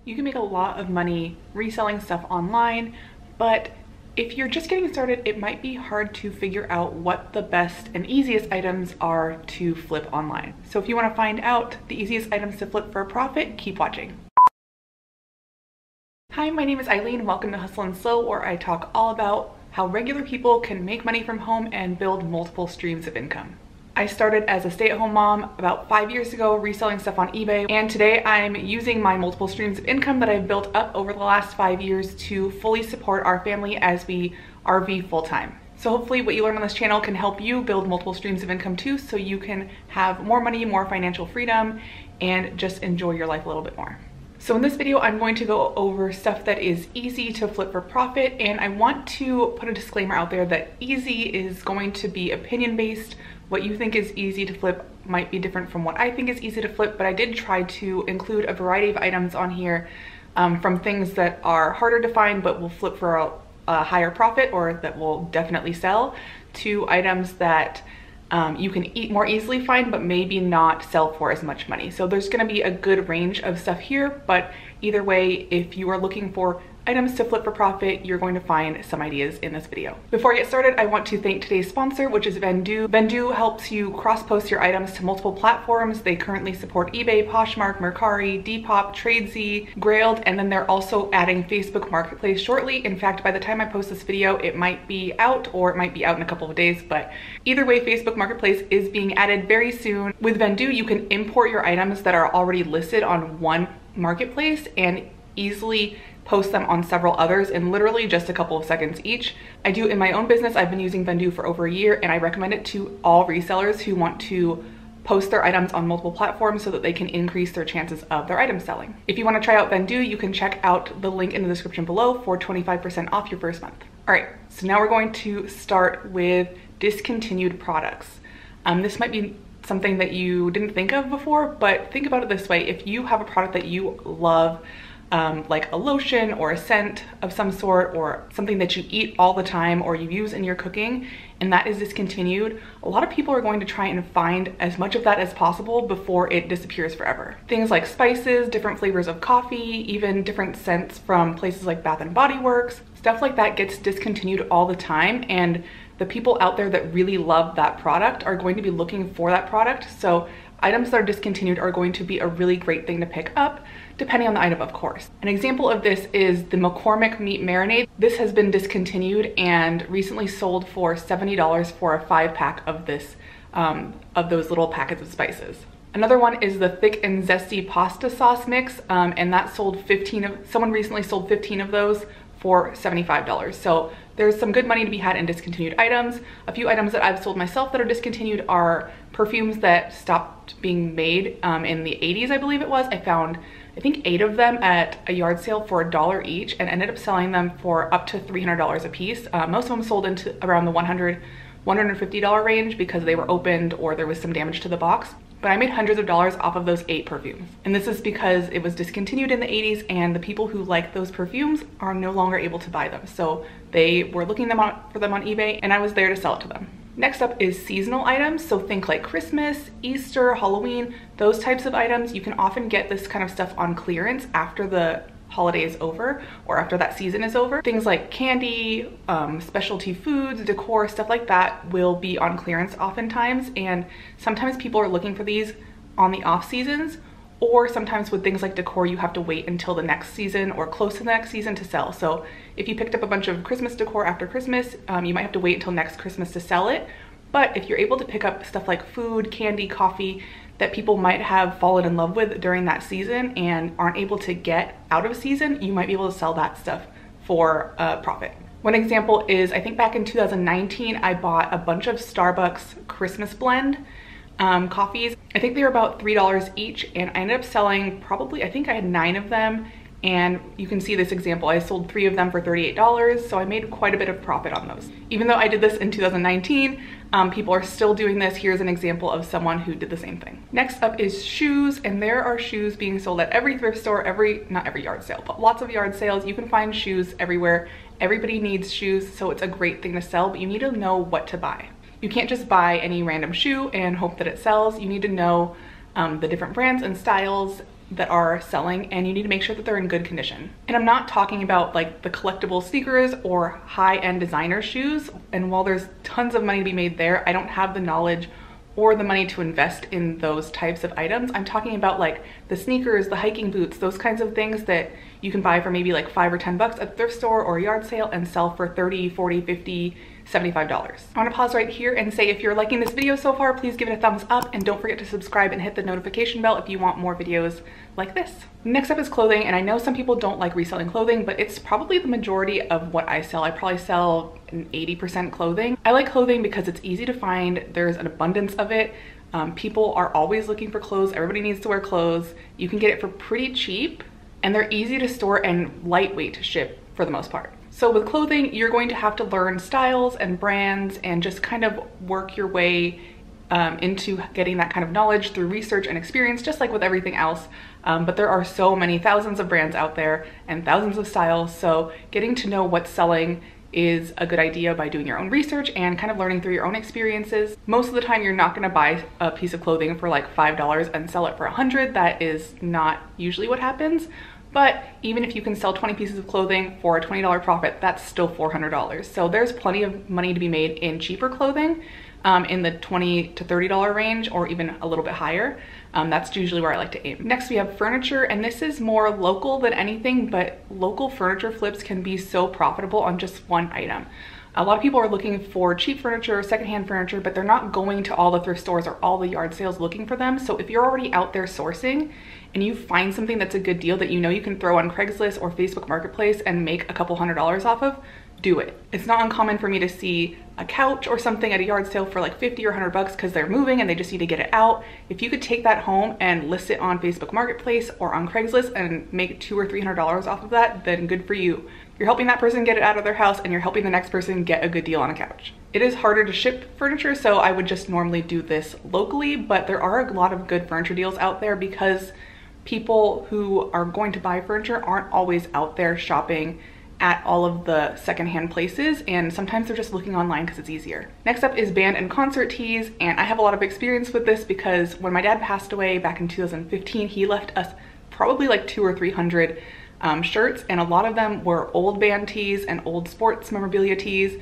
You can make a lot of money reselling stuff online, but if you're just getting started, it might be hard to figure out what the best and easiest items are to flip online. So if you want to find out the easiest items to flip for a profit, keep watching. Hi, my name is Eileen. Welcome to Hustle and Slow, where I talk all about how regular people can make money from home and build multiple streams of income. I started as a stay-at-home mom about 5 years ago, reselling stuff on eBay, and today I'm using my multiple streams of income that I've built up over the last 5 years to fully support our family as we RV full-time. So hopefully what you learn on this channel can help you build multiple streams of income too, so you can have more money, more financial freedom, and just enjoy your life a little bit more. So in this video, I'm going to go over stuff that is easy to flip for profit, and I want to put a disclaimer out there that easy is going to be opinion-based. What you think is easy to flip might be different from what I think is easy to flip, but I did try to include a variety of items on here, from things that are harder to find but will flip for a higher profit or that will definitely sell, to items that you can more easily find but maybe not sell for as much money. So there's going to be a good range of stuff here, but either way, if you are looking for items to flip for profit, you're going to find some ideas in this video. Before I get started, I want to thank today's sponsor, which is Vendoo. Vendoo helps you cross-post your items to multiple platforms. They currently support eBay, POSHMARK, Mercari, Depop, Tradesy, Grailed, and then they're also adding Facebook Marketplace shortly. In fact, by the time I post this video, it might be out, or it might be out in a couple of days, but either way, Facebook Marketplace is being added very soon. With Vendoo, you can import your items that are already listed on one marketplace and easily post them on several others in literally just a couple of seconds each. I do in my own business. I've been using Vendoo for over a year, and I recommend it to all resellers who want to post their items on multiple platforms so that they can increase their chances of their items selling. If you want to try out Vendoo, you can check out the link in the description below for 25% off your first month. All right, so now we're going to start with discontinued products. This might be something that you didn't think of before, but think about it this way. If you have a product that you love, like a lotion or a scent of some sort, or something that you eat all the time or you use in your cooking, and that is discontinued, a lot of people are going to try and find as much of that as possible before it disappears forever. Things like spices, different flavors of coffee, even different scents from places like Bath and Body Works, stuff like that gets discontinued all the time, and the people out there that really love that product are going to be looking for that product. So items that are discontinued are going to be a really great thing to pick up, depending on the item, of course. An example of this is the McCormick meat marinade. This has been discontinued and recently sold for $70 for a 5-pack of this, of those little packets of spices. Another one is the thick and zesty pasta sauce mix, and that sold someone recently sold 15 of those for $75. So there's some good money to be had in discontinued items. A few items that I've sold myself that are discontinued are perfumes that stopped being made in the 80s, I believe it was. I found, I think, 8 of them at a yard sale for $1 each, and ended up selling them for up to $300 a piece. Most of them sold into around the $150 range because they were opened or there was some damage to the box. But I made hundreds of dollars off of those 8 perfumes. And this is because it was discontinued in the 80s, and the people who like those perfumes are no longer able to buy them. So they were looking for them on eBay, and I was there to sell it to them. Next up is seasonal items. So think like Christmas, Easter, Halloween, those types of items. You can often get this kind of stuff on clearance after the holiday is over or after that season is over. Things like candy, specialty foods, decor, stuff like that will be on clearance oftentimes, and sometimes people are looking for these on the off seasons, or sometimes with things like decor you have to wait until the next season or close to the next season to sell. So if you picked up a bunch of Christmas decor after Christmas, you might have to wait until next Christmas to sell it. But if you're able to pick up stuff like food, candy, coffee that people might have fallen in love with during that season and aren't able to get out of season, you might be able to sell that stuff for a profit. One example is, I think back in 2019, I bought a bunch of Starbucks Christmas blend coffees. I think they were about $3 each, and I ended up selling probably, I think I had 9 of them, and you can see this example. I sold 3 of them for $38, so I made quite a bit of profit on those. Even though I did this in 2019, people are still doing this. Here's an example of someone who did the same thing. Next up is shoes, and there are shoes being sold at every thrift store, not every yard sale, but lots of yard sales. You can find shoes everywhere. Everybody needs shoes, so it's a great thing to sell, but you need to know what to buy. You can't just buy any random shoe and hope that it sells. You need to know the different brands and styles that are selling, and you need to make sure that they're in good condition. And I'm not talking about like the collectible sneakers or high-end designer shoes. And while there's tons of money to be made there, I don't have the knowledge or the money to invest in those types of items. I'm talking about like the sneakers, the hiking boots, those kinds of things that you can buy for maybe like $5 or $10 at a thrift store or a yard sale and sell for $30, $40, $50, $75. I want to pause right here and say if you're liking this video so far, please give it a thumbs up and don't forget to subscribe and hit the notification bell if you want more videos like this. Next up is clothing, and I know some people don't like reselling clothing, but it's probably the majority of what I sell. I probably sell an 80% clothing. I like clothing because it's easy to find. There's an abundance of it. People are always looking for clothes. Everybody needs to wear clothes. You can get it for pretty cheap, and they're easy to store and lightweight to ship for the most part. So with clothing, you're going to have to learn styles and brands and just kind of work your way into getting that kind of knowledge through research and experience, just like with everything else. But there are so many thousands of brands out there and thousands of styles. So getting to know what's selling is a good idea by doing your own research and kind of learning through your own experiences. Most of the time, you're not gonna buy a piece of clothing for like $5 and sell it for $100. That is not usually what happens. But even if you can sell 20 pieces of clothing for a $20 profit, that's still $400. So there's plenty of money to be made in cheaper clothing, in the $20 to $30 range, or even a little bit higher. That's usually where I like to aim. Next, we have furniture, and this is more local than anything, but local furniture flips can be so profitable on just one item. A lot of people are looking for cheap furniture, secondhand furniture, but they're not going to all the thrift stores or all the yard sales looking for them. So if you're already out there sourcing and you find something that's a good deal that you know you can throw on Craigslist or Facebook Marketplace and make a couple $100s off of, do it. It's not uncommon for me to see a couch or something at a yard sale for like 50 or $100 because they're moving and they just need to get it out. If you could take that home and list it on Facebook Marketplace or on Craigslist and make $200 or $300 off of that, then good for you. You're helping that person get it out of their house and you're helping the next person get a good deal on a couch. It is harder to ship furniture, so I would just normally do this locally, but there are a lot of good furniture deals out there because people who are going to buy furniture aren't always out there shopping at all of the secondhand places, and sometimes they're just looking online because it's easier. Next up is band and concert tees, and I have a lot of experience with this because when my dad passed away back in 2015, he left us probably like 200 or 300 shirts, and a lot of them were old band tees and old sports memorabilia tees.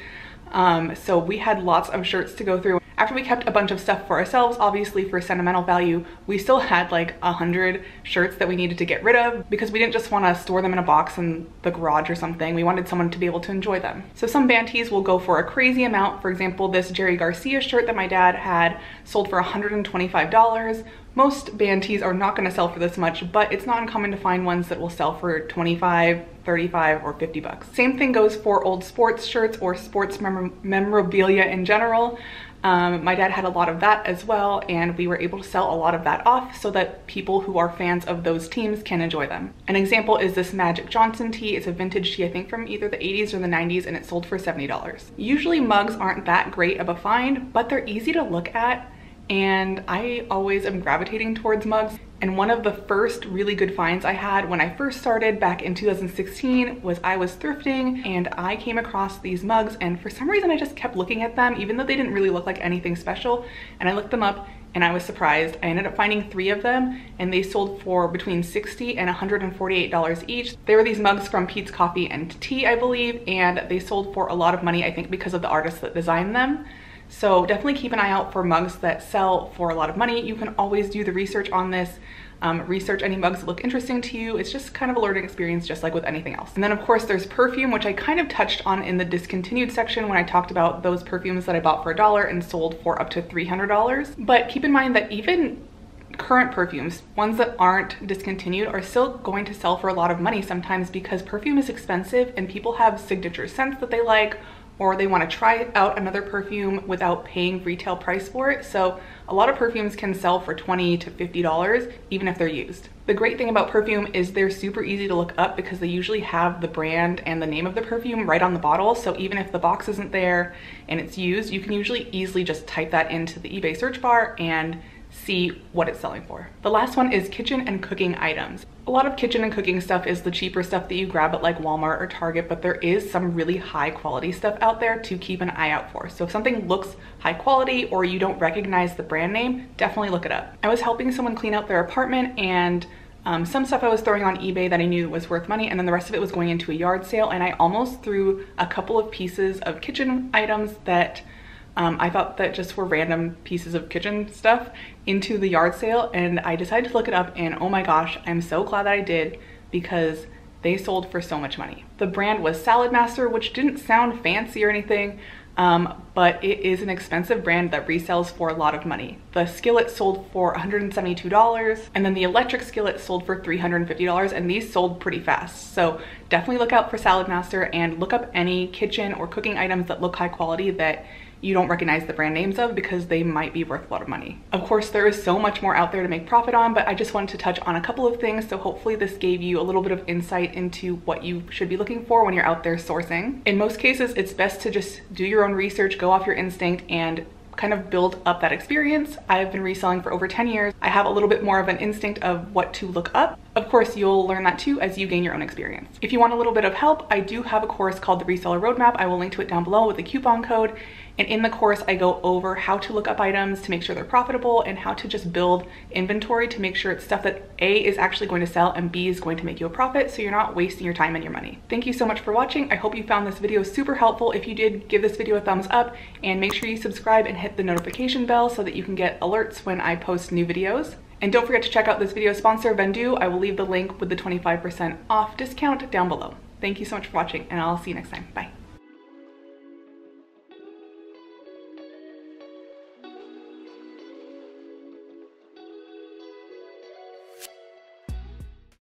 So we had lots of shirts to go through. After we kept a bunch of stuff for ourselves, obviously for sentimental value, we still had like 100 shirts that we needed to get rid of because we didn't just want to store them in a box in the garage or something. We wanted someone to be able to enjoy them. So some band tees will go for a crazy amount. For example, this Jerry Garcia shirt that my dad had sold for $125. Most band tees are not going to sell for this much, but it's not uncommon to find ones that will sell for 25, 35, or $50. Same thing goes for old sports shirts or sports memorabilia in general. My dad had a lot of that as well, and we were able to sell a lot of that off so that people who are fans of those teams can enjoy them. An example is this Magic Johnson tee. It's a vintage tee, I think from either the 80s or the 90s, and it sold for $70. Usually mugs aren't that great of a find, but they're easy to look at, and I always am gravitating towards mugs. And one of the first really good finds I had when I first started back in 2016 was I was thrifting and I came across these mugs, and for some reason I just kept looking at them even though they didn't really look like anything special, and I looked them up and I was surprised. I ended up finding 3 of them and they sold for between $60 and $148 each. They were these mugs from Pete's Coffee and Tea, I believe, and they sold for a lot of money, I think because of the artists that designed them. So definitely keep an eye out for mugs that sell for a lot of money. You can always do the research on this. Research any mugs that look interesting to you. It's just kind of a learning experience, just like with anything else. And then of course there's perfume, which I kind of touched on in the discontinued section when I talked about those perfumes that I bought for $1 and sold for up to $300. But keep in mind that even current perfumes, ones that aren't discontinued, are still going to sell for a lot of money sometimes because perfume is expensive and people have signature scents that they like, or they want to try out another perfume without paying retail price for it. So a lot of perfumes can sell for $20 to $50 even if they're used. The great thing about perfume is they're super easy to look up because they usually have the brand and the name of the perfume right on the bottle. So even if the box isn't there and it's used, you can usually easily just type that into the eBay search bar and see what it's selling for. The last one is kitchen and cooking items. A lot of kitchen and cooking stuff is the cheaper stuff that you grab at like Walmart or Target, but there is some really high quality stuff out there to keep an eye out for. So if something looks high quality or you don't recognize the brand name, definitely look it up. I was helping someone clean out their apartment and Some stuff I was throwing on eBay that I knew was worth money, and then the rest of it was going into a yard sale, and I almost threw a couple of pieces of kitchen items that I thought that just were random pieces of kitchen stuff into the yard sale, and I decided to look it up, and oh my gosh, I'm so glad that I did, because they sold for so much money. The brand was Salad Master, which didn't sound fancy or anything, but it is an expensive brand that resells for a lot of money. The skillet sold for $172, and then the electric skillet sold for $350, and these sold pretty fast. So definitely look out for Salad Master, and look up any kitchen or cooking items that look high quality that you don't recognize the brand names of, because they might be worth a lot of money. Of course, there is so much more out there to make profit on, but I just wanted to touch on a couple of things, so hopefully this gave you a little bit of insight into what you should be looking for when you're out there sourcing. In most cases, it's best to just do your own research, go off your instinct, and kind of build up that experience. I've been reselling for over 10 years. I have a little bit more of an instinct of what to look up. Of course, you'll learn that too as you gain your own experience. If you want a little bit of help, I do have a course called the Reseller Roadmap. I will link to it down below with a coupon code. And in the course, I go over how to look up items to make sure they're profitable, and how to just build inventory to make sure it's stuff that A, is actually going to sell, and B, is going to make you a profit, so you're not wasting your time and your money. Thank you so much for watching. I hope you found this video super helpful. If you did, give this video a thumbs up, and make sure you subscribe and hit the notification bell so that you can get alerts when I post new videos. And don't forget to check out this video sponsor, Vendoo. I will leave the link with the 25% off discount down below. Thank you so much for watching, and I'll see you next time. Bye.